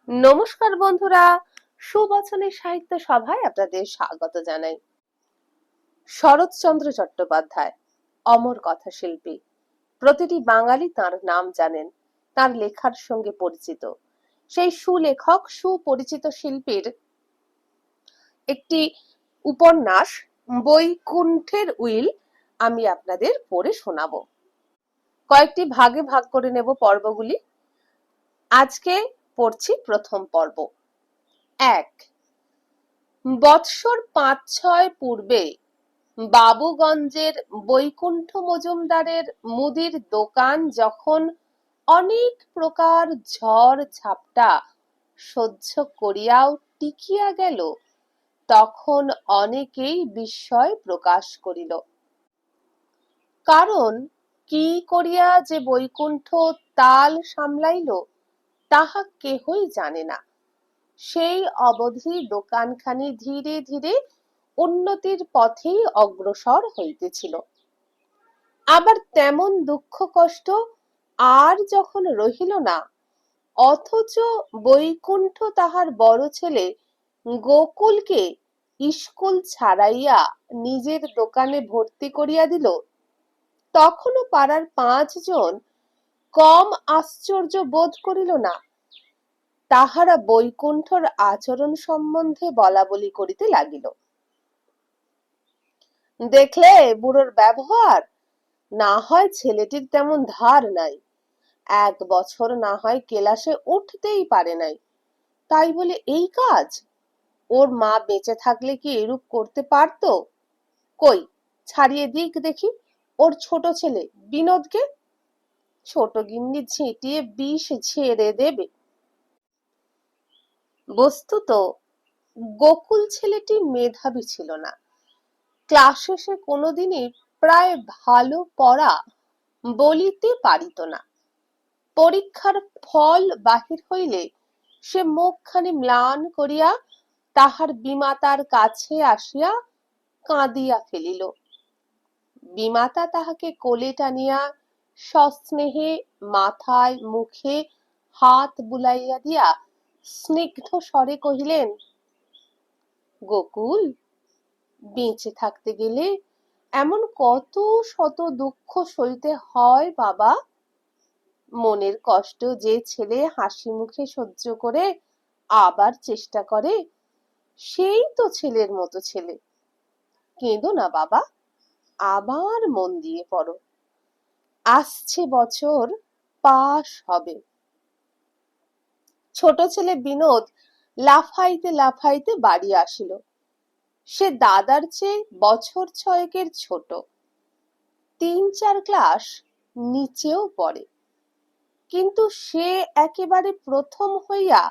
নমস্কার বন্ধুরা, সুবচনের সাহিত্য সভায় আপনাদের স্বাগত জানাই। শরৎচন্দ্র চট্টোপাধ্যায় অমর কথা শিল্পী। প্রতিটি বাঙালি তার নাম জানেন, তার লেখার সঙ্গে পরিচিত। সেই সুলেখক সুপরিচিত শিল্পীর একটি উপন্যাস বৈকুণ্ঠের উইল আমি আপনাদের পড়ে শোনাবো। কয়েকটি ভাগে ভাগ করে নেব পর্বগুলি। আজকে পড়ছি প্রথম পর্ব। ১। বৎসর ৫-৬ পূর্বে বাবুগঞ্জের বৈকুণ্ঠ মজুমদারের মুদির দোকান যখন অনেক প্রকার ঝড় ঝাপটা সহ্য করিয়াও টিকিয়া গেল, তখন অনেকেই বিস্ময় প্রকাশ করিল। কারণ কি করিয়া যে বৈকুণ্ঠ তাল সামলাইল তাহা কেহই জানে না। সেই অবধি দোকানখানি ধীরে ধীরে উন্নতির পথেই অগ্রসর হইতেছিল। আবার তেমন দুঃখ কষ্ট আর যখন রহিল না, অথচ বৈকুণ্ঠ তাহার বড় ছেলে গোকুলকে স্কুল ছাড়াইয়া নিজের দোকানে ভর্তি করিয়া দিল, তখনও পাড়ার ৫ জন কম আশ্চর্য বোধ করিল না। তাহারা বৈকুণ্ঠর আচরণ সম্বন্ধে বলাবলি করিতে লাগিল। দেখলে বুড়োর ব্যবহার, না হয় ছেলেটির তেমন ধার নাই, ১ বছর না হয় কেলাসে উঠতেই পারে নাই, তাই বলে এই কাজ? ওর মা বেঁচে থাকলে কি এরূপ করতে পারতো? কই, ছাড়িয়ে দিক দেখি ওর ছোট ছেলে বিনোদকে। ছোট গিন্নি ঝেঁটিয়ে বিষ ঝেড়ে দেবে। বস্তুত গোকুল ছেলেটি মেধাবী ছিল না। ক্লাসে সে কোনোদিনই প্রায় ভালো পড়া বলিতে পারিত না। পরীক্ষার ফল বাহির হইলে সে মুখখানি ম্লান করিয়া তাহার বিমাতার কাছে আসিয়া কাঁদিয়া ফেলিল। বিমাতা তাহাকে কোলে টানিয়া সস্নেহে মাথায় মুখে হাত বুলাইয়া দিয়া স্নিগ্ধ স্বরে কহিলেন, গোকুল, বেঁচে থাকতে গেলে এমন কত শত দুঃখ সইতে হয় বাবা। মনের কষ্ট যে ছেলে হাসি মুখে সহ্য করে আবার চেষ্টা করে, সেই তো ছেলের মতো ছেলে। কেঁদো না বাবা, আবার মন দিয়ে পড়ো। আসছে বছর পাশ হবে। ছোট ছেলে বিনোদ লাফাইতে লাফাইতে বাড়ি আসিল। সে দাদার চেয়ে বছর ৬-এর ছোট, ৩-৪ ক্লাস নিচেও পড়ে, কিন্তু সে একেবারে প্রথম হইয়া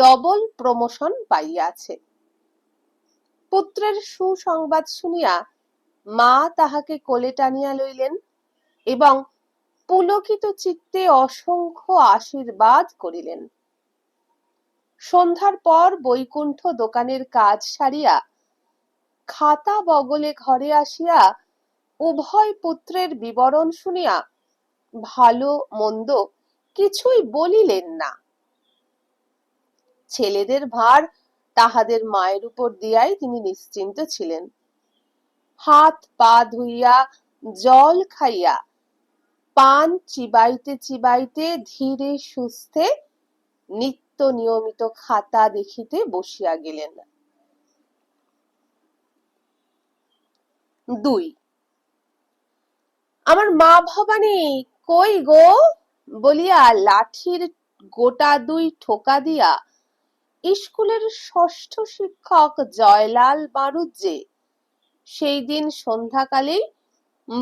ডবল প্রমোশন পাইয়াছে। পুত্রের সুসংবাদ শুনিয়া মা তাহাকে কোলে টানিয়া লইলেন এবং পুলকিত চিত্তে অসংখ্য আশীর্বাদ করিলেন। সন্ধ্যার পর বৈকুণ্ঠ দোকানের কাজ সারিয়া খাতা বগলে ঘরে আসিয়া উভয় পুত্রের বিবরণ শুনিয়া ভালো মন্দ কিছুই বলিলেন না। ছেলেদের ভার তাহাদের মায়ের উপর দিয়াই তিনি নিশ্চিন্ত ছিলেন। হাত পা ধুইয়া জল খাইয়া পান চিবাইতে চিবাইতে ধীরে সুস্থে নিত্য নিয়মিত খাতা দেখিতে বসিয়া গেলেন। ২। আমার মা ভবানী কই গো বলিয়া লাঠির গোটা ২ ঠোকা দিয়া স্কুলের ষষ্ঠ শিক্ষক জয়লাল বাড়ুজ্জে সেই দিন সন্ধ্যাকালেই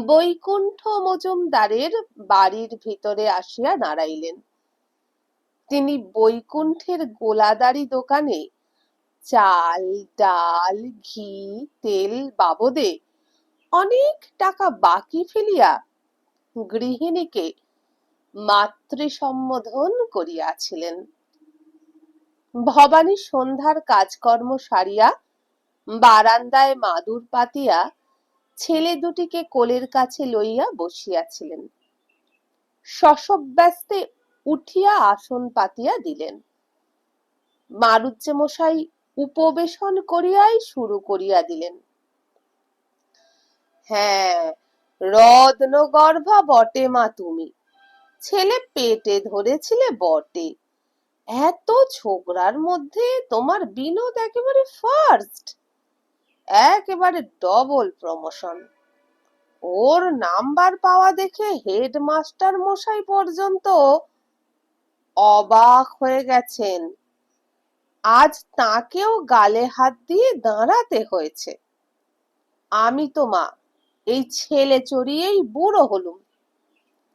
বৈকুণ্ঠ মজুমদারের বাড়ির ভিতরে আসিয়া দাঁড়াইলেন। তিনি বৈকুণ্ঠের গোলাদারি দোকানে চাল ডাল ঘি তেল বাবদে অনেক টাকা বাকি ফেলিয়া গৃহিণীকে মাতৃ সম্বোধন করিয়াছিলেন। ভবানী সন্ধ্যার কাজকর্ম সারিয়া বারান্দায় মাদুর পাতিয়া ছেলে দুটিকে কোলের কাছে লইয়া বসিয়াছিলেন। শশব্যস্তে উঠিয়া আসন পাতিয়া দিলেন। মারুজ্জে মশাই উপবেশন করিয়াই শুরু করিয়া দিলেন। হ্যাঁ, রত্নগর্ভা বটে মা তুমি, ছেলে পেটে ধরেছিলে বটে, এত ছোকরার মধ্যে তোমার বিনোদ একেবারে ফার্স্ট, একেবারে ডবল প্রমোশন। ওর নাম্বার পাওয়া দেখে হেডমাস্টার মশাই পর্যন্ত অবাক হয়ে গেছেন। আজ তাকেও গালে হাত দিয়ে দাঁড়াতে হয়েছে। আমি তো মা এই ছেলে চড়িয়েই বুড়ো হলুম,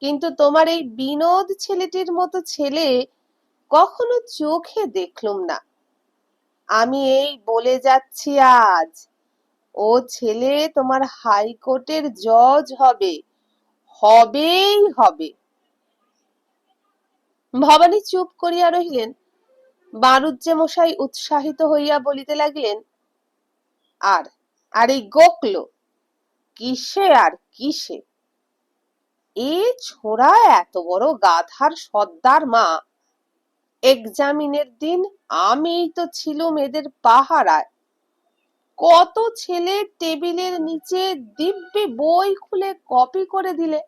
কিন্তু তোমার এই বিনোদ ছেলেটির মতো ছেলে কখনো চোখে দেখলুম না। আমি এই বলে যাচ্ছি আজ, ও ছেলে তোমার হাইকোর্টের জজ হবে, হবেই হবে। ভবানী চুপ করিয়া রহিলেন। বারুজ্জে মশাই উৎসাহিত হইয়া বলিতে লাগিলেন, আর আর এই গোকলো কিসে আর কিসে, এ ছোড়া এত বড় গাধার সর্দার মা। এক্সামিনের দিন আমিই তো ছিলুম এদের পাহারায়। কত ছেলে টেবিলের নিচে দিব্যি বই খুলে কপি করে দিলে।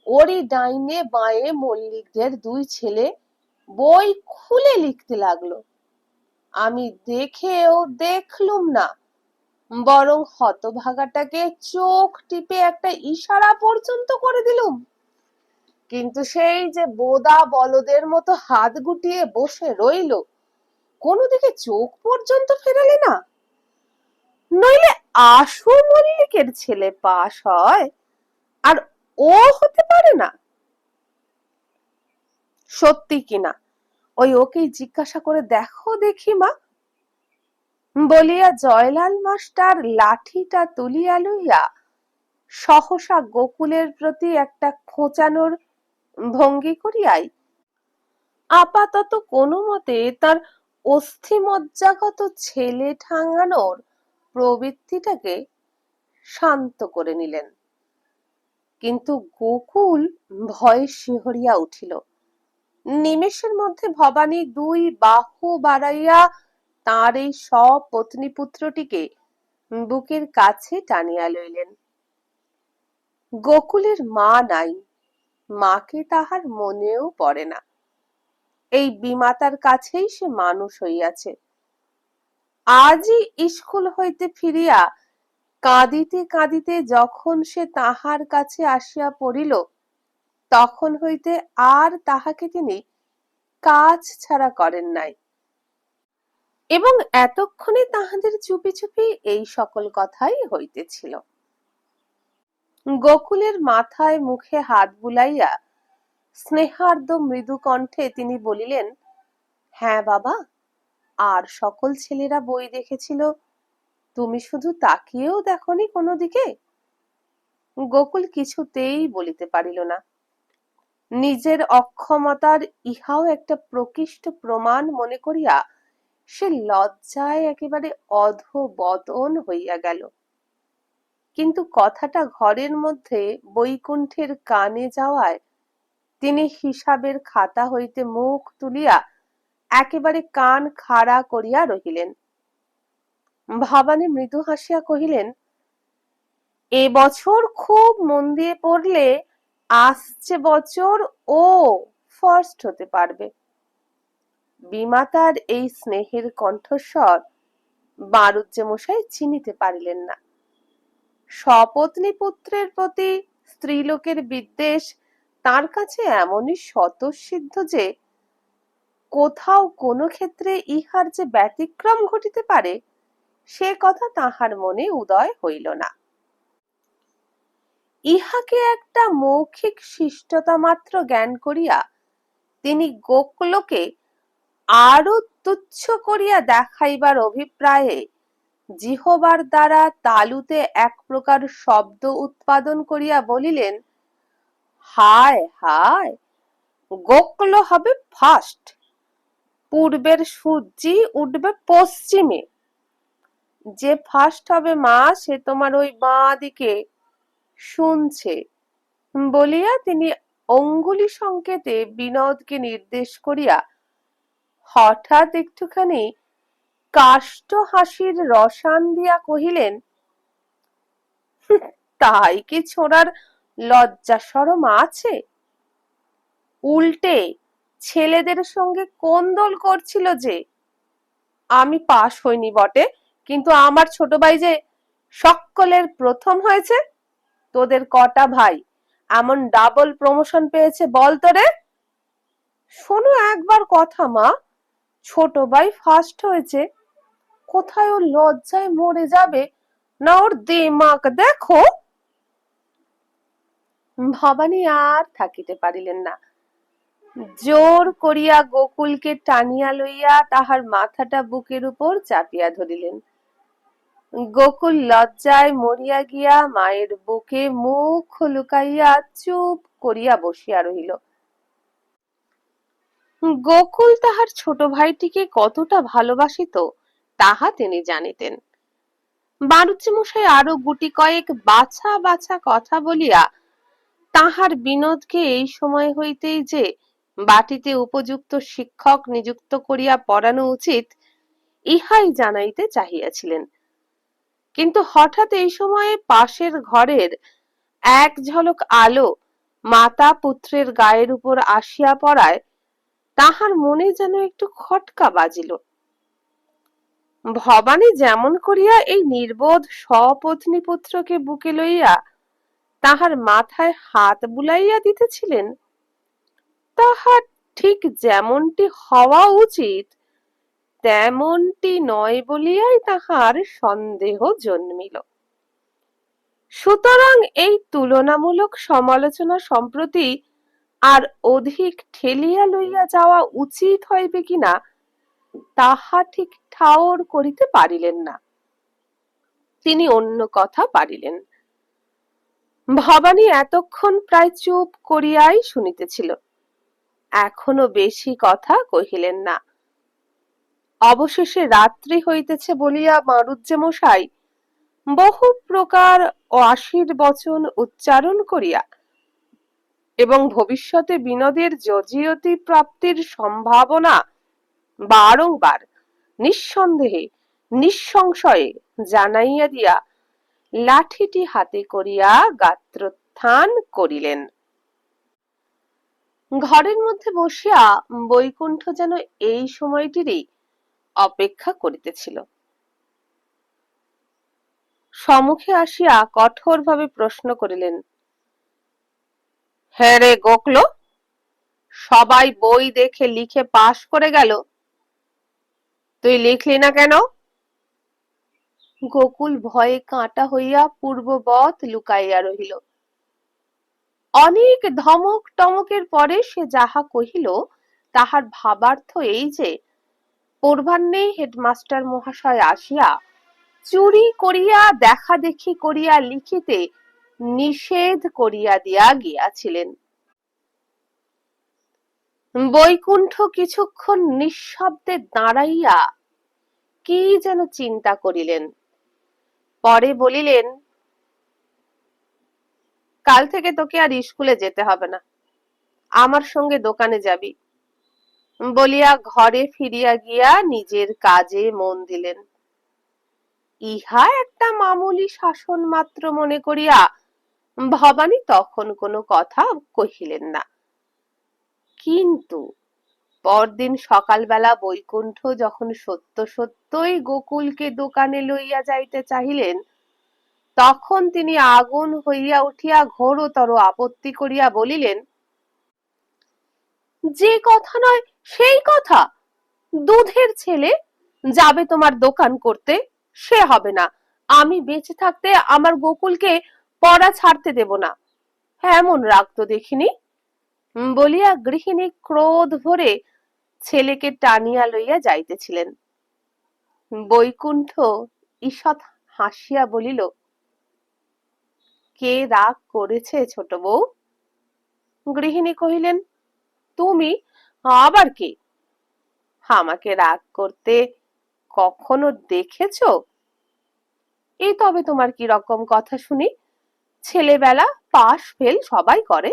ওরই ডাইনে বাঁয়ে মল্লিকদের দুই ছেলে বই খুলে লিখতে লাগলো। আমি দেখেও দেখলুম না, বরং হতভাগাটাকে চোখ টিপে একটা ইশারা পর্যন্ত করে দিলুম। কিন্তু সেই যে বোদা বলদের মতো হাত গুটিয়ে বসে রইল, কোনো দিকে চোখ পর্যন্ত ফেরালে না। নইলে আশু মল্লিকের ছেলে পাশ হয় আর ও হতে পারে না? সত্যি কিনা ওই ওকেই জিজ্ঞাসা করে দেখো দেখি মা, বলিয়া জয়লাল মাস্টার লাঠিটা তুলিয়া লইয়া সহসা গোকুলের প্রতি একটা খোঁচানোর ভঙ্গি করিয়াই আপাতত কোনো মতে তার অস্থিমজ্জাগত ছেলে ঠাঙানোর প্রবৃত্তিটাকে শান্ত করে নিলেন। কিন্তু গোকুল ভয়ে শিহরিয়া উঠিল। নিমেষের মধ্যে ভবানী দুই বাহু বাড়াইয়া তার এই সপত্নী পুত্রটিকে বুকের কাছে টানিয়া লইলেন। গোকুলের মা নাই, মাকে তাহার মনেও পড়ে না। এই বিমাতার কাছেই সে মানুষ হইয়াছে। আজই স্কুল হইতে ফিরিয়া কাঁদিতে কাঁদিতে যখন সে তাহার কাছে আসিয়া পড়িল, তখন হইতে আর তাহাকে তিনি কাজ ছাড়া করেন নাই। এবং এতক্ষণে তাহাদের চুপি চুপি এই সকল কথাই হইতেছিল। গোকুলের মাথায় মুখে হাত বুলাইয়া স্নেহার্দ মৃদু কণ্ঠে তিনি বলিলেন, হ্যাঁ বাবা, আর সকল ছেলেরা বই দেখেছিল, তুমি শুধু তাকিয়েও দেখনি কোনো দিকে? গোকুল কিছুতেই বলিতে পারিল না। নিজের অক্ষমতার ইহাও একটা প্রকৃষ্ট প্রমাণ মনে করিয়া সে লজ্জায় একেবারে অধোবদন হইয়া গেল। কিন্তু কথাটা ঘরের মধ্যে বৈকুণ্ঠের কানে যাওয়ায় তিনি হিসাবের খাতা হইতে মুখ তুলিয়া একেবারে কান খাড়া করিয়া রহিলেন। ভবানী মৃদু হাসিয়া কহিলেন, এ বছর খুব মন দিয়ে পড়লে আসছে বছর ও ফার্স্ট হতে পারবে। বিমাতার এই স্নেহের কণ্ঠস্বর বারুজ্জে মশাই চিনিতে পারিলেন না। সপত্নী পুত্রের প্রতি স্ত্রীলোকের বিদ্বেষ তার কাছে এমনই স্বতঃসিদ্ধ যে কোথাও কোনো ক্ষেত্রে ইহার যে ব্যতিক্রম ঘটিতে পারে সে কথা তাহার মনে উদয় হইল না। ইহাকে একটা মৌখিক শিষ্টতা মাত্র জ্ঞান করিয়া তিনি গোকুলকে আরো তুচ্ছ করিয়া দেখাইবার অভিপ্রায়ে জিহবার দ্বারা তালুতে এক প্রকার শব্দ উৎপাদন করিয়া বলিলেন, হায় হায়, গোকুল হবে ফার্স্ট, পূর্বের সূর্যি উঠবে পশ্চিমে। যে ফার্স্ট হবে মা সে তোমার ওই বাঁ দিকে শুনছে, বলিয়া তিনি অঙ্গুলি সংকেতে বিনোদকে নির্দেশ করিয়া হঠাৎ একটুখানি কাষ্ঠ হাসির রসান দিয়া কহিলেন, তাই কি ছোড়ার লজ্জা শরম আছে? উল্টে ছেলেদের সঙ্গে কোন্দল করছিল যে। আমি পাশ হইনি বটে, কিন্তু আমার ছোট ভাই যে সকলের প্রথম হয়েছে। তোদের কটা ভাই এমন ডাবল প্রমোশন পেয়েছে বল তো রে? শোনো একবার কথা মা, ছোট ভাই ফার্স্ট হয়েছে, কোথায় ও লজ্জায় মরে যাবে, না ওর দিমাগ দেখো। ভবানী আর থাকিতে পারিলেন না, জোর করিয়া গোকুলকে টানিয়া লইয়া তাহার মাথাটা বুকের উপর চাপিয়া ধরিলেন। গোকুল লজ্জায় মরিয়া গিয়া মায়ের বুকে মুখ লুকাইয়া চুপ করিয়া বসিয়া রহিল। গোকুল তাহার ছোট ভাইটিকে কতটা ভালোবাসিত তাহা তিনি জানিতেন। বাড়ুজ্যে মশাই আরো গুটি কয়েক বাছা বাছা কথা বলিয়া তাহার বিনোদকে এই সময় হইতেই যে বাটিতে উপযুক্ত শিক্ষক নিযুক্ত করিয়া পড়ানো উচিত ইহাই জানাইতে চাহিয়াছিলেন। কিন্তু হঠাৎ এই সময়ে পাশের ঘরের এক ঝলক আলো মাতা পুত্রের গায়ের উপর আসিয়া পড়ায় তাহার মনে যেন একটু খটকা বাজিল। ভবানী যেমন করিয়া এই নির্বোধ সপত্নী পুত্রকে বুকে লইয়া তাহার মাথায় হাত বুলাইয়া দিতেছিলেন, তাহা ঠিক যেমনটি হওয়া উচিত তেমনটি নয় বলিয়াই তাহার সন্দেহ জন্মিল। সুতরাং এই তুলনামূলক সমালোচনা সম্প্রতি আর অধিক ঠেলিয়া লইয়া যাওয়া উচিত হইবে কিনা তাহা ঠিক ঠাওর করিতে পারিলেন না। তিনি অন্য কথা পারিলেন। ভবানী এতক্ষণ প্রায় চুপ করিয়াই শুনিতেছিল, এখনো বেশি কথা কহিলেন না। অবশেষে রাত্রি হইতেছে বলিয়া মারুজ্যে মশাই বহু প্রকার আশীর্বচন উচ্চারণ করিয়া এবং ভবিষ্যতে বিনোদের যজিয়তি প্রাপ্তির সম্ভাবনা বারংবার নিঃসন্দেহে নিঃসংশয়ে জানাইয়া দিয়া লাঠিটি হাতে করিয়া গাত্রোত্থান করিলেন। ঘরের মধ্যে বসিয়া বৈকুণ্ঠ যেন এই সময়টিরই অপেক্ষা করিতেছিল। সম্মুখে আসিয়া কঠোরভাবে প্রশ্ন করিলেন, হ্যাঁ রে গোকল, সবাই বই দেখে লিখে পাশ করে গেল, তুই লিখলি না কেন? গোকুল ভয়ে কাঁটা হইয়া পূর্ববৎ লুকাইয়া রহিল। অনেক ধমক টমকের পরে সে যাহা কহিল তাহার ভাবার্থ এই যে পূর্বাহ্নে হেডমাস্টার মহাশয় আসিয়া চুরি করিয়া দেখা দেখি করিয়া লিখিতে নিষেধ করিয়া দিয়া গিয়াছিলেন। বৈকুণ্ঠ কিছুক্ষণ নিঃশব্দে দাঁড়াইয়া কি যেন চিন্তা করিলেন, পরে বলিলেন, কাল থেকে তোকে আর স্কুলে যেতে হবে না, আমার সঙ্গে দোকানে যাবি, বলিয়া ঘরে ফিরিয়া গিয়া নিজের কাজে মন দিলেন। ইহা একটা মামুলি শাসন মাত্র মনে করিয়া ভবানী তখন কোনো কথা কহিলেন না। কিন্তু পরদিন সকালবেলা বৈকুণ্ঠ যখন সত্য সত্যই গোকুলকে দোকানে লইয়া যাইতে চাহিলেন, তখন তিনি আগুন হইয়া উঠিয়া ঘোরতর আপত্তি করিয়া বলিলেন, যে কথা নয় সেই কথা, দুধের ছেলে যাবে তোমার দোকান করতে, সে হবে না। আমি বেঁচে থাকতে আমার গোকুলকে পড়া ছাড়তে দেব না, এমন রাগ তো দেখিনি, বলিয়া গৃহিণী ক্রোধ ভরে ছেলেকে টানিয়া লইয়া যাইতেছিলেন। বৈকুণ্ঠ ঈষৎ হাসিয়া বলিল, কে রাগ করেছে ছোট বউ? গৃহিণী কহিলেন, তুমি, আবার কে? আমাকে রাগ করতে কখনো দেখেছ? এই তবে তোমার কি রকম কথা শুনি, ছেলেবেলা পাশ ফেল সবাই করে,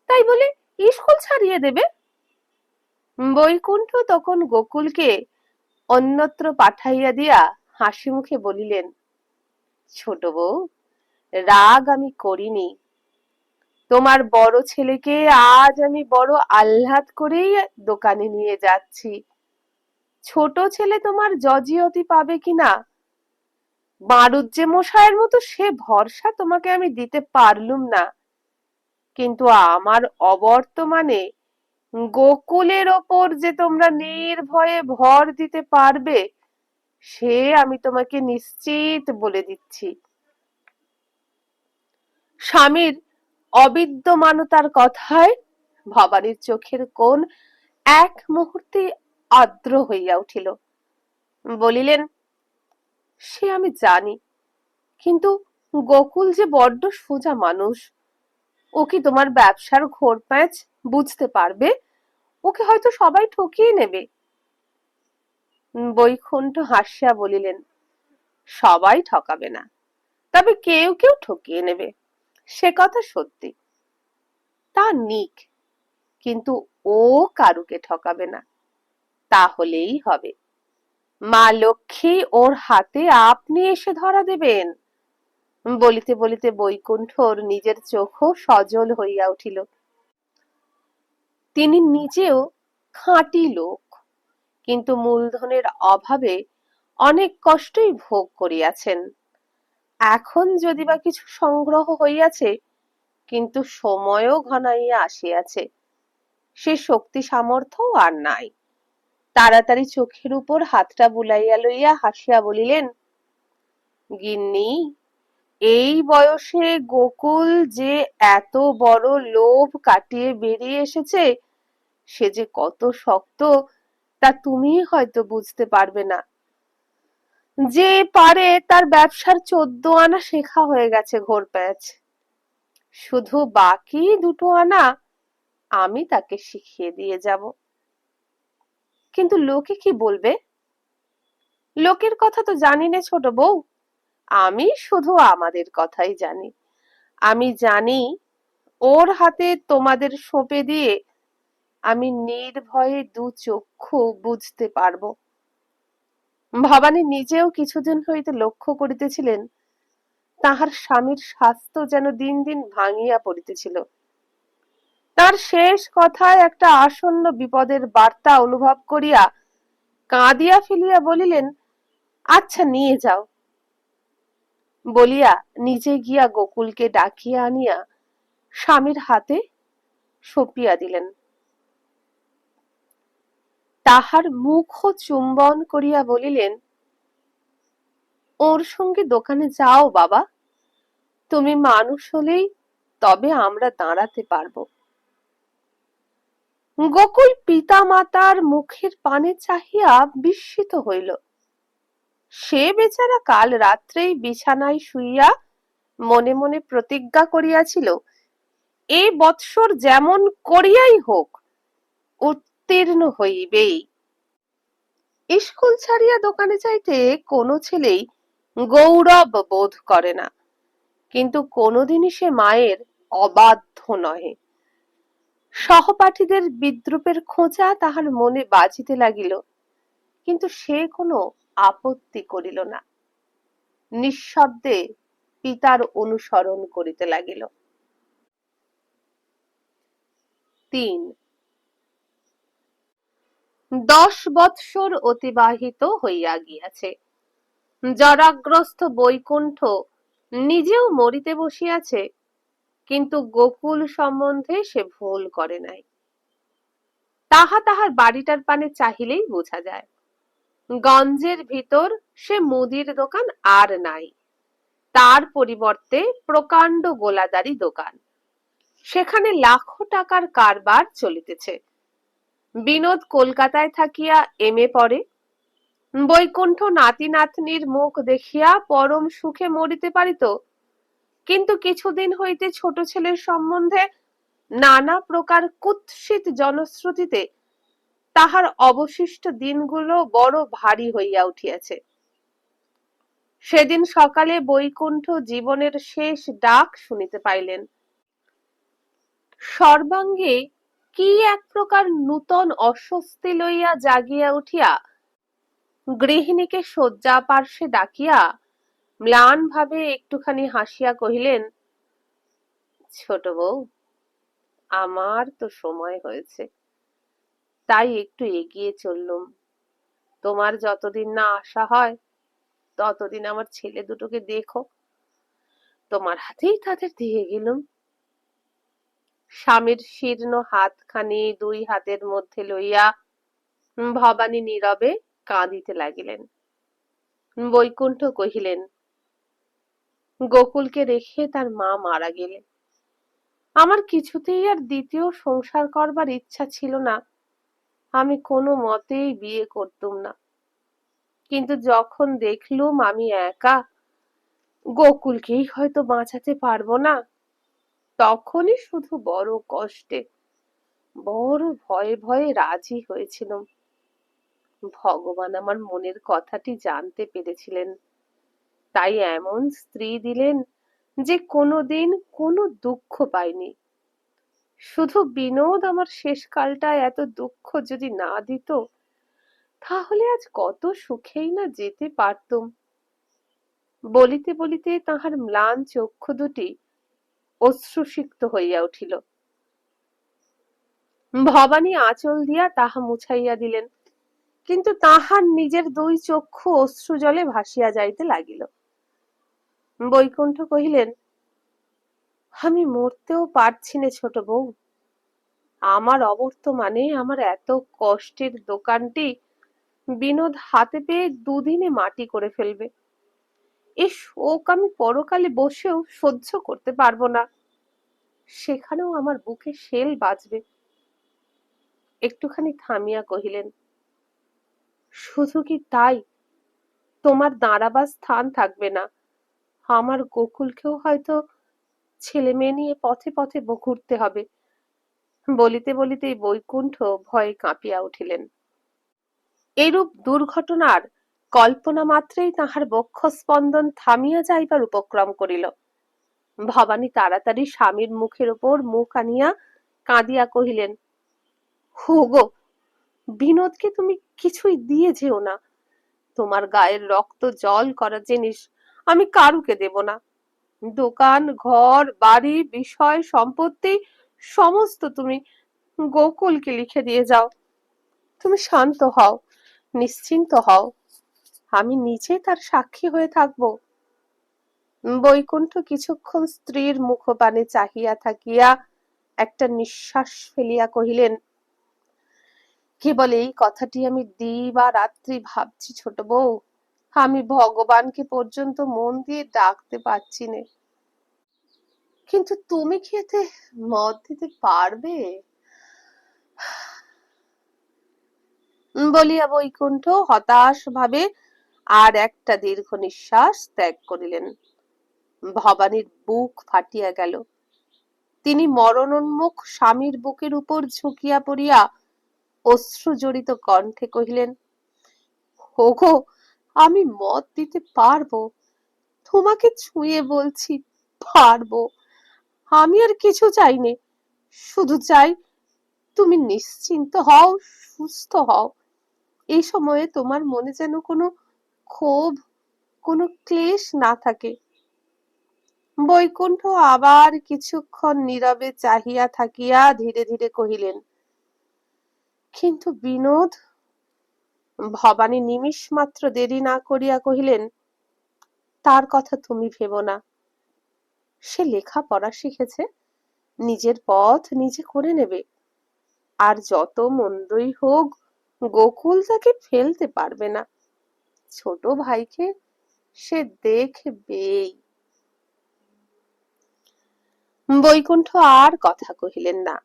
তাই বলে স্কুল ছাড়িয়ে দেবে? বৈকুণ্ঠ তখন গোকুলকে অন্যত্র পাঠাইয়া দিয়া হাসি মুখে বলিলেন, ছোট বউ, রাগ আমি করিনি। তোমার বড় ছেলেকে আজ আমি বড় আহ্লাদ করেই দোকানে নিয়ে যাচ্ছি। ছোট ছেলে তোমার জজিয়তি পাবে কিনা মারুজ্জে মশাইয়ের মতো সে ভরসা তোমাকে আমি দিতে পারলুম না, কিন্তু আমার অবর্তমানে গোকুলের ওপর যে তোমরা নির্ভয়ে ভর দিতে পারবে সে আমি তোমাকে নিশ্চিত বলে দিচ্ছি। স্বামীর অবিদ্যমানতার কথায় ভবানীর চোখের কোণ এক মুহূর্তে আর্দ্র হইয়া উঠিল। বলিলেন, সে আমি জানি, কিন্তু গোকুল যে বড্ড সোজা মানুষ, ও কি তোমার ব্যবসার ঘোর প্যাঁচ বুঝতে পারবে? ওকে হয়তো সবাই ঠকিয়ে নেবে। বৈকুণ্ঠ হাসিয়া বলিলেন, সবাই ঠকাবে না, তবে কেউ কেউ ঠকিয়ে নেবে, সে কথা সত্যি। তা নিক, কিন্তু ও কারুকে ঠকাবে না, তাহলেই হবে। মা লক্ষ্মী ওর হাতে আপনি এসে ধরা দেবেন। বলিতে বলিতে বৈকুণ্ঠর নিজের চোখও সজল হইয়া উঠিল। তিনি নিজেও খাঁটি লোক, কিন্তু মূলধনের অভাবে অনেক কষ্টই ভোগ করিয়াছেন। এখন যদি বা কিছু সংগ্রহ হইয়াছে, কিন্তু সময়ও ঘনাইয়া আসিয়াছে, সে শক্তি সামর্থ্য আর নাই। তাড়াতাড়ি চোখের উপর হাতটা বুলাইয়া লইয়া হাসিয়া বলিলেন, গিন্নি, এই বয়সে গোকুল যে এত বড় লোভ কাটিয়ে বেরিয়ে এসেছে সে যে কত শক্ত তা তুমি হয়তো বুঝতে পারবে না। যে পারে তার ব্যবসার 14 আনা শেখা হয়ে গেছে ঘোর প্যাঁচ, শুধু বাকি 2 আনা আমি তাকে শিখিয়ে দিয়ে যাব। কিন্তু লোকে কি বলবে? লোকের কথা তো জানি না ছোট বউ, আমি শুধু আমাদের কথাই জানি। আমি জানি ওর হাতে তোমাদের সঁপে দিয়ে আমি নির্ভয়ে 2 চক্ষু বুঝতে পারবো। ভবানী নিজেও কিছুদিন হইতে লক্ষ্য করিতেছিলেন তাহার স্বামীর স্বাস্থ্য যেন দিন দিন ভাঙিয়া পড়িতেছিল। তার শেষ কথায় একটা আসন্ন বিপদের বার্তা অনুভব করিয়া কাঁদিয়া ফেলিয়া বলিলেন, আচ্ছা নিয়ে যাও। বলিয়া নিজে গিয়া গোকুলকে ডাকিয়া আনিয়া স্বামীর হাতে সঁপিয়া দিলেন। তাহার মুখ চুম্বন করিয়া বলিলেন, ওর সঙ্গে দোকানে যাও বাবা, তুমি মানুষ হলেই তবে আমরা দাঁড়াতে পারবো। গোকুল পিতা মাতার মুখের পানে চাহিয়া বিস্মিত হইল। সে বেচারা কাল রাত্রেই বিছানায় শুইয়া মনে মনে প্রতিজ্ঞা করিয়াছিল, এ বৎসর যেমন করিয়াই হোক উত্তীর্ণ হইবেই। স্কুল ছাড়িয়া দোকানে যাইতে কোনো ছেলেই গৌরব বোধ করে না, কিন্তু কোনোদিনই সে মায়ের অবাধ্য নহে। সহপাঠীদের বিদ্রূপের খোঁচা তাহার মনে বাজিতে লাগিল, কিন্তু সে কোনো আপত্তি করিল না। নিঃশব্দে পিতার অনুসরণ করিতে লাগিল। 3 10 বৎসর অতিবাহিত হইয়া গিয়াছে। জরাগ্রস্ত বৈকুণ্ঠ নিজেও মরিতে বসিয়াছে, কিন্তু গোকুল সম্বন্ধে সে ভুল করে নাই। তাহার বাড়িটার পানে চাহিলেই বোঝা যায়। গঞ্জের ভিতর সে মুদির দোকান আর নাই, তার পরিবর্তে প্রকাণ্ড গোলাদারি দোকান। সেখানে লাখো টাকার কারবার চলিতেছে। বিনোদ কলকাতায় থাকিয়া এমএ পড়ে। বৈকুণ্ঠ নাতি নাতনির মুখ দেখিয়া পরম সুখে মরিতে পারিত, কিন্তু কিছুদিন হইতে ছোট ছেলের সম্বন্ধে নানা প্রকার কুৎসিত জনশ্রুতিতে তাহার অবশিষ্ট দিনগুলো বড় ভারী হইয়া উঠিয়াছে। সেদিন সকালে বৈকুণ্ঠ জীবনের শেষ ডাক শুনিতে পাইলেন। সর্বাঙ্গে কি এক প্রকার নূতন অস্বস্তি লইয়া জাগিয়া উঠিয়া গৃহিণীকে শয্যা পার্শ্বে ডাকিয়া ম্লান ভাবে একটুখানি হাসিয়া কহিলেন, ছোট বউ, আমার তো সময় হয়েছে, তাই একটু এগিয়ে চললুম। তোমার যতদিন না আসা হয় ততদিন আমার ছেলে দুটোকে দেখো। তোমার হাতেই তাদের দিয়ে গেলুম। স্বামীর শীর্ণ হাতখানি দুই হাতের মধ্যে লইয়া ভবানী নীরবে কাঁদিতে লাগিলেন। বৈকুণ্ঠ কহিলেন, গোকুলকে রেখে তার মা মারা গেলে আমার কিছুতেই আর দ্বিতীয় সংসার করবার ইচ্ছা ছিল না। আমি কোনো মতেই বিয়ে করতুম না, কিন্তু যখন দেখলুম আমি একা, গোকুলকেই হয়তো বাঁচাতে পারবো না, তখনই শুধু বড় কষ্টে, বড় ভয়ে ভয়ে রাজি হয়েছিলাম। ভগবান আমার মনের কথাটি জানতে পেরেছিলেন, তাই এমন স্ত্রী দিলেন যে কোনোদিন কোনো দুঃখ পাইনি। শুধু বিনোদ আমার শেষকালটা এত দুঃখ যদি না দিত, তাহলে আজ কত সুখেই না যেতে পারতুম। বলিতে বলিতে তাহার ম্লান চক্ষু দুটি অশ্রুসিক্ত হইয়া উঠিল। ভবানী আঁচল দিয়া তাহা মুছাইয়া দিলেন, কিন্তু তাহার নিজের দুই চক্ষু অশ্রু জলে ভাসিয়া যাইতে লাগিল। বৈকুণ্ঠ কহিলেন, আমি মরতেও পারছি না ছোট বউ। আমার অবর্তমানে আমার এত কষ্টের দোকানটি বিনোদ হাতে পেয়ে দুদিনে মাটি করে ফেলবে। এই শোক আমি পরকালে বসেও সহ্য করতে পারবো না, সেখানেও আমার বুকে শেল বাজবে। একটুখানি থামিয়া কহিলেন, শুধু কি তাই, তোমার দাঁড়াবার স্থান থাকবে না। আমার গোকুলকেও হয়তো ছেলে মেয়ে নিয়ে পথে পথে ঘুরতে হবে। বলিতে বলিতেই বৈকুণ্ঠ ভয়ে কাঁপিয়া উঠিলেন। এইরূপ দুর্ঘটনার কল্পনা মাত্রেই তাহার বক্ষস্পন্দন থামিয়া যাইবার উপক্রম করিল। ভবানী তাড়াতাড়ি স্বামীর মুখের উপর মুখ আনিয়া কাঁদিয়া কহিলেন, হুগো, বিনোদকে তুমি কিছুই দিয়ে যেও না। তোমার গায়ের রক্ত জল করা জিনিস আমি কারুকে দেব না। দোকান, ঘর, বাড়ি, বিষয়, সম্পত্তি সমস্ত তুমি গোকুলকে লিখে দিয়ে যাও। তুমি শান্ত হও, নিশ্চিন্ত হও, আমি নিজে তার সাক্ষী হয়ে থাকব। বৈকুণ্ঠ কিছুক্ষণ স্ত্রীর মুখপানে চাহিয়া থাকিয়া একটা নিঃশ্বাস ফেলিয়া কহিলেন, কেবল এই কথাটি আমি দিবা রাত্রি ভাবছি ছোট বউ। আমি ভগবানকে পর্যন্ত মন দিয়ে ডাকতে পারছি নে, কিন্তু তুমি কি এতে মত দিতে পারবে? বলিয়া বৈকুণ্ঠ হতাশ ভাবে আর একটা দীর্ঘ নিঃশ্বাস ত্যাগ করিলেন। ভবানীর বুক ফাটিয়া গেল। তিনি মরণোন্মুখ স্বামীর বুকের উপর ঝুঁকিয়া পড়িয়া অশ্রু জড়িত কণ্ঠে কহিলেন, ওগো, আমি মত দিতে পারবো, তোমাকে ছুঁয়ে বলছি, পারবো। আমি আর কিছু চাই নে, শুধু চাই তুমি নিশ্চিন্ত হও, সুস্থ হও। এই সময়ে তোমার মনে যেন কোনো ক্ষোভ, কোনো ক্লেশ না থাকে। বৈকুণ্ঠ আবার কিছুক্ষণ নীরবে চাহিয়া থাকিয়া ধীরে ধীরে কহিলেন, কিন্তু বিনোদ? ভবানী নিমিষ মাত্র দেরি না করিয়া কহিলেন, তার কথা তুমি ভেবো না। সে লেখাপড়া শিখেছে, নিজের পথ নিজে করে নেবে। আর যত মন্দই হোক, গোকুল তাকে ফেলতে পারবে না। ছোট ভাইকে সে দেখবেই। বৈকুণ্ঠ আর কথা কহিলেন না।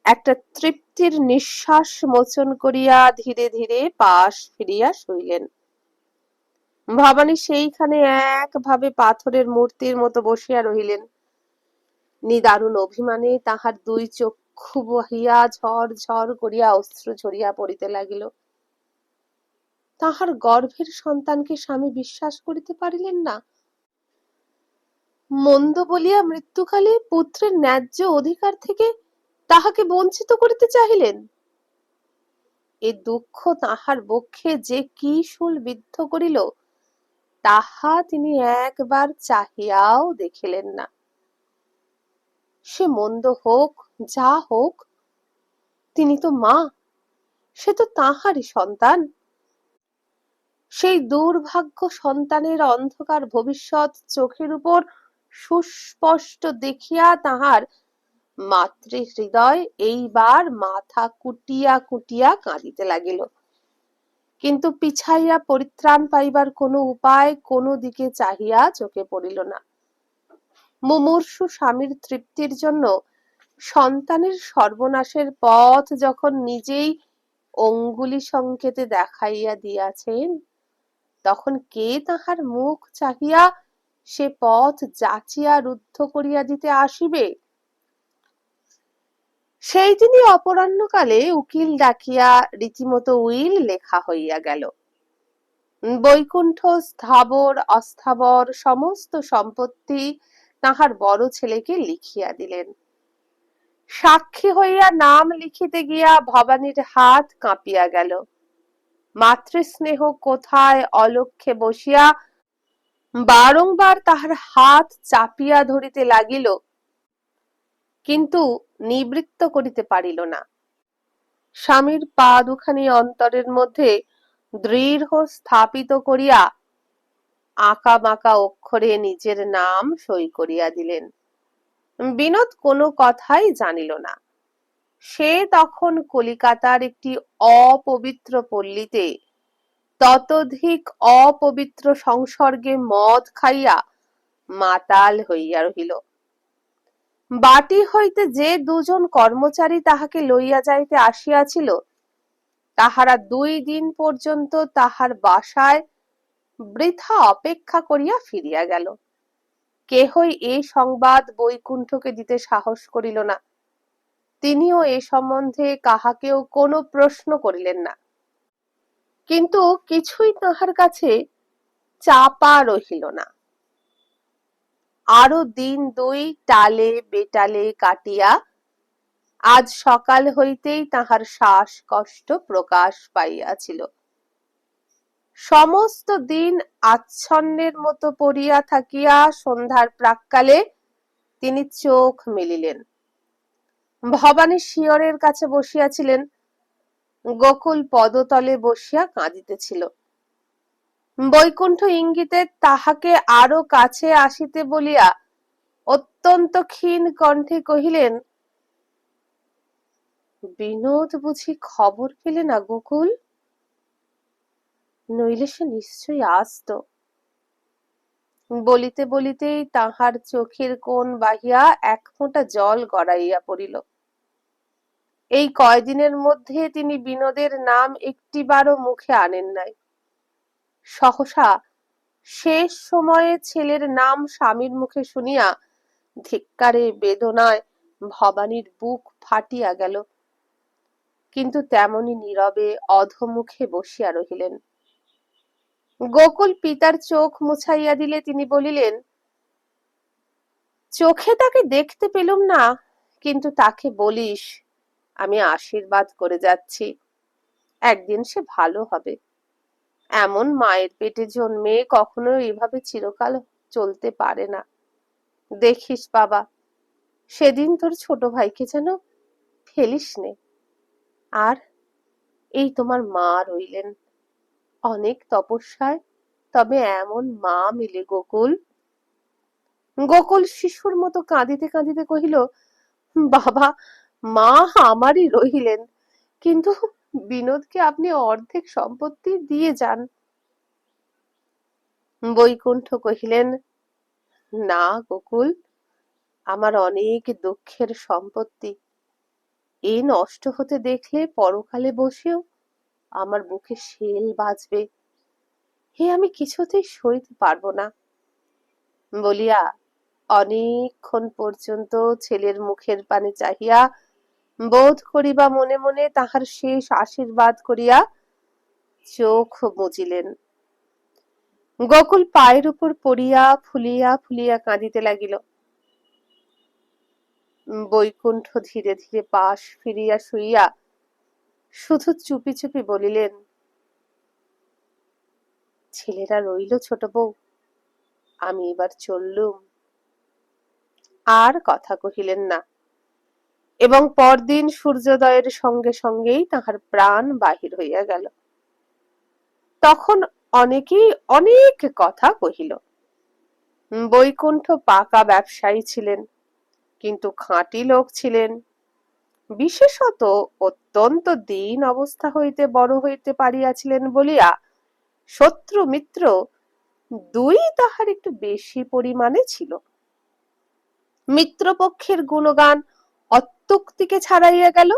একটা তৃপ্তির নিঃশ্বাস মোচন করিয়া ধীরে ধীরে পাশ ফিরিয়া শুইলেন। ভবানী সেইখানে একভাবে পাথরের মূর্তির মতো বসিয়া রহিলেন। নিদারুণ অভিমানে তাহার দুই চক্ষু বহিয়া ঝর ঝর করিয়া অশ্রু ঝরিয়া পড়িতে লাগিল। তাহার গর্ভের সন্তানকে স্বামী বিশ্বাস করিতে পারিলেন না। মন্দ বলিয়া মৃত্যুকালে পুত্রের ন্যায্য অধিকার থেকে তাহাকে বঞ্চিত করিতে চাহিলেন। এ দুঃখ তাহার বক্ষে যে কি শূল বিদ্ধ করিল, তাহা তিনি একবার চাহিয়াও দেখিলেন না। সে মন্দ হোক, যা হোক, তিনি তো মা, সে তো তাহারই সন্তান। সেই দুর্ভাগ্য সন্তানের অন্ধকার ভবিষ্যৎ চোখের উপর সুস্পষ্ট দেখিয়া তাহার মাতৃহৃদয় এইবার মাথা কুটিয়া কুটিয়া কাঁদিতে লাগিল। কিন্তু পিছাইয়া পরিত্রাণ পাইবার কোনো উপায় কোনো দিকে চাহিয়া চোখে পড়িল না। মুমূর্ষু স্বামীর তৃপ্তির জন্য সন্তানের সর্বনাশের পথ যখন নিজেই অঙ্গুলি সংকেতে দেখাইয়া দিয়াছেন, তখন কে তাহার মুখ চাহিয়া সে পথ যাচিয়া রুদ্ধ করিয়া দিতে আসিবে? সেই দিনই অপরাহ্নকালে উকিল ডাকিয়া রীতিমতো উইল লেখা হইয়া গেল। বৈকুণ্ঠ স্থাবর অস্থাবর সমস্ত সম্পত্তি তাহার বড় ছেলেকে লিখিয়া দিলেন। সাক্ষী হইয়া নাম লিখিতে গিয়া ভবানীর হাত কাঁপিয়া গেল। মাতৃস্নেহ কোথায় অলক্ষ্যে বসিয়া বারংবার তাহার হাত চাপিয়া ধরিতে লাগিল, কিন্তু নিবৃত্ত করিতে পারিল না। স্বামীর পা দুখানি অন্তরের মধ্যে দৃঢ় স্থাপিত করিয়া আঁকা বাঁকা অক্ষরে নিজের নাম সই করিয়া দিলেন। বিনোদ কোনো কথাই জানিল না। সে তখন কলিকাতার একটি অপবিত্র পল্লীতে ততোধিক অপবিত্র সংসর্গে মদ খাইয়া মাতাল হইয়া রহিল। বাটি হইতে যে দুজন কর্মচারী তাহাকে লইয়া যাইতে আসিয়াছিল, তাহারা 2 দিন পর্যন্ত তাহার বাসায় বৃথা অপেক্ষা করিয়া ফিরিয়া গেল। কেহই এই সংবাদ বৈকুণ্ঠকে দিতে সাহস করিল না। তিনিও এ সম্বন্ধে কাহাকেও কোনো প্রশ্ন করিলেন না। কিন্তু কিছুই তাহার কাছে চাপা রহিল না। আরো দিন 2 টালে বেটালে কাটিয়া আজ সকাল হইতেই তাহার শ্বাসকষ্ট প্রকাশ পাইয়াছিল। সমস্ত দিন আচ্ছন্নের মতো পড়িয়া থাকিয়া সন্ধ্যার প্রাক্কালে তিনি চোখ মেলিলেন। ভবানী শিয়রের কাছে বসিয়াছিলেন। গোকুল পদতলে বসিয়া কাঁদিতেছিল। বৈকুণ্ঠ ইঙ্গিতে তাহাকে আরো কাছে আসিতে বলিয়া অত্যন্ত ক্ষীণ কণ্ঠে কহিলেন, বিনোদ বুঝি খবর পেলে না গোকুল? নইলে সে নিশ্চয়ই আসত। বলিতে বলিতেই তাহার চোখের কোণ বাহিয়া এক ফোঁটা জল গড়াইয়া পড়িল। এই কয়দিনের মধ্যে তিনি বিনোদের নাম একটিবারও মুখে আনেন নাই। সহসা শেষ সময়ে ছেলের নাম স্বামীর মুখে শুনিয়া ধিক্কারে বেদনায় ভবানীর বুক ফাটিয়া গেল। কিন্তু তেমনি নীরবে অধোমুখে বসিয়া রহিলেন। গোকুল পিতার চোখ মুছাইয়া দিলে তিনি বলিলেন, চোখে তাকে দেখতে পেলুম না, কিন্তু তাকে বলিস আমি আশীর্বাদ করে যাচ্ছি, একদিন সে ভালো হবে। এমন মায়ের পেটে জন্মে কখনো এভাবে চিরকাল চলতে পারে না। দেখিস বাবা, সেদিন তোর ছোট ভাইকে যেন ফেলিস নে। আর এই তোমার মা রইলেন, অনেক তপস্যায় তবে এমন মা মিলে গোকুল। গোকুল শিশুর মতো কাঁদিতে কাঁদিতে কহিল, বাবা, মা আমারই রহিলেন, কিন্তু বিনোদকে আপনি অর্ধেক সম্পত্তি দিয়ে যান। বৈকুণ্ঠ কহিলেন, না গোকুল, আমার অনেক দুঃখের সম্পত্তি, এই নষ্ট হতে দেখলে পরকালে বসেও আমার বুকে শেল বাজবে, হে আমি কিছুতেই সইতে পারবো না। বলিয়া অনেকক্ষণ পর্যন্ত ছেলের মুখের পানে চাহিয়া বোধ করিবা মনে মনে তাহার শেষ আশীর্বাদ করিয়া চোখ মুজিলেন। গোকুল পায়ের উপর পড়িয়া ফুলিয়া ফুলিয়া কাঁদিতে লাগিল। বৈকুণ্ঠ ধীরে ধীরে পাশ ফিরিয়া শুইয়া শুধু চুপি চুপি বলিলেন, ছেলেরা রইল ছোট বউ, আমি এবার চললুম। আর কথা কহিলেন না, এবং পরদিন সূর্যোদয়ের সঙ্গে সঙ্গেই তাহার প্রাণ বাহির হইয়া গেল। তখন অনেকেই অনেক কথা কহিল। বৈকুণ্ঠ পাকা ব্যবসায়ী ছিলেন, কিন্তু খাঁটি লোক ছিলেন। বিশেষত অত্যন্ত দীন অবস্থা হইতে বড় হইতে পারিয়াছিলেন বলিয়া শত্রু মিত্র দুই তাহার একটু বেশি পরিমাণে ছিল। মিত্রপক্ষের গুণগান অত্যুক্তিকে ছাড়াইয়া গেল,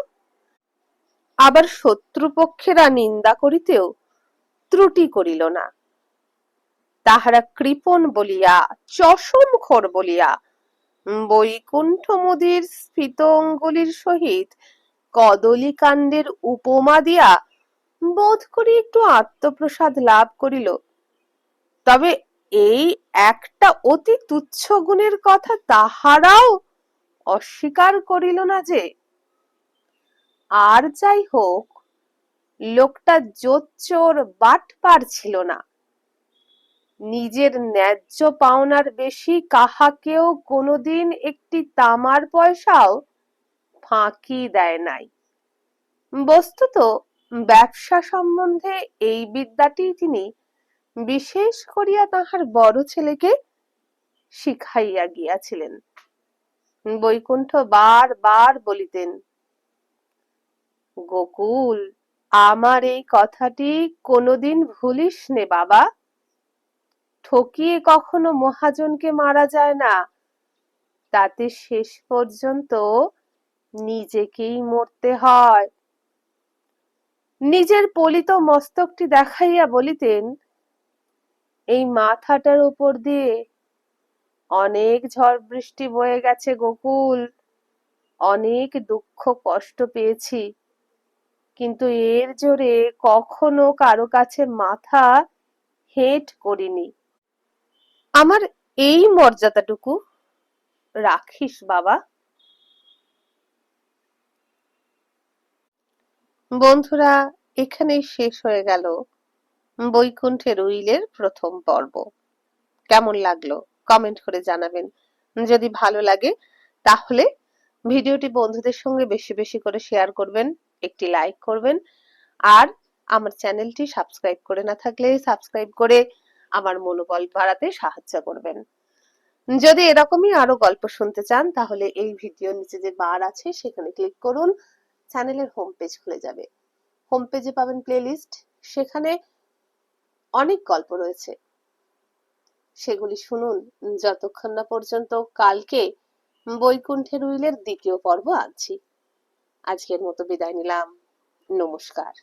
আবার শত্রুপক্ষেরা নিন্দা করিতেও ত্রুটি করিল না। তাহারা কৃপণ বলিয়া, চশমখোর বলিয়া বৈকুণ্ঠ মুদির স্ফীত অঙ্গুলির সহিত কদলী কাণ্ডের উপমা দিয়া বোধ করি একটু আত্মপ্রসাদ লাভ করিল। তবে এই একটা অতি তুচ্ছ গুণের কথা তাহারাও অস্বীকার করিল না যে, আর যাই হোক, লোকটা জোচ্চোর বাটপার ছিল না। নিজের ন্যায্য পাওনার বেশি কাহাকেও কোনোদিন একটি তামার পয়সাও ফাঁকি দেয় নাই। বস্তুত ব্যবসা সম্বন্ধে এই বিদ্যাটি তিনি বিশেষ করিয়া তাহার বড় ছেলেকে শিখাইয়া গিয়াছিলেন। বৈকুণ্ঠ বার বার বলিতেন, গোকুল, আমার এই কথাটি কোনোদিন ভুলিস নে বাবা। ঠকিয়ে কখনো মহাজনকে মারা যায় না, তাতে শেষ পর্যন্ত নিজেকেই মরতে হয়। নিজের পলিত মস্তকটি দেখাইয়া বলিতেন, এই মাথাটার উপর দিয়ে অনেক ঝড় বৃষ্টি বয়ে গেছে গোকুল, অনেক দুঃখ কষ্ট পেয়েছি, কিন্তু এর জোরে কখনো কারো কাছে মাথা হেঁট করিনি। আমার এই মর্যাদাটুকু রাখিস বাবা। বন্ধুরা, এখানেই শেষ হয়ে গেল বৈকুণ্ঠের উইলের প্রথম পর্ব। কেমন লাগলো কমেন্ট করে জানাবেন। যদি ভালো লাগে তাহলে ভিডিওটি বন্ধুদের সঙ্গে বেশি বেশি করে শেয়ার করবেন, একটি লাইক করবেন, আর আমার চ্যানেলটি সাবস্ক্রাইব করে না থাকলে সাবস্ক্রাইব করে আমার মনোবল বাড়াতে সাহায্য করবেন। যদি এরকমই আরো গল্প শুনতে চান তাহলে এই ভিডিও নিচে যে বার আছে সেখানে ক্লিক করুন, চ্যানেলের হোম পেজ খুলে যাবে। হোম পেজে পাবেন প্লেলিস্ট, সেখানে অনেক গল্প রয়েছে, সেগুলি শুনুন যতক্ষণ না পর্যন্ত কালকে বৈকুণ্ঠের উইলের দ্বিতীয় পর্ব আনছি। আজকের মতো বিদায় নিলাম, নমস্কার।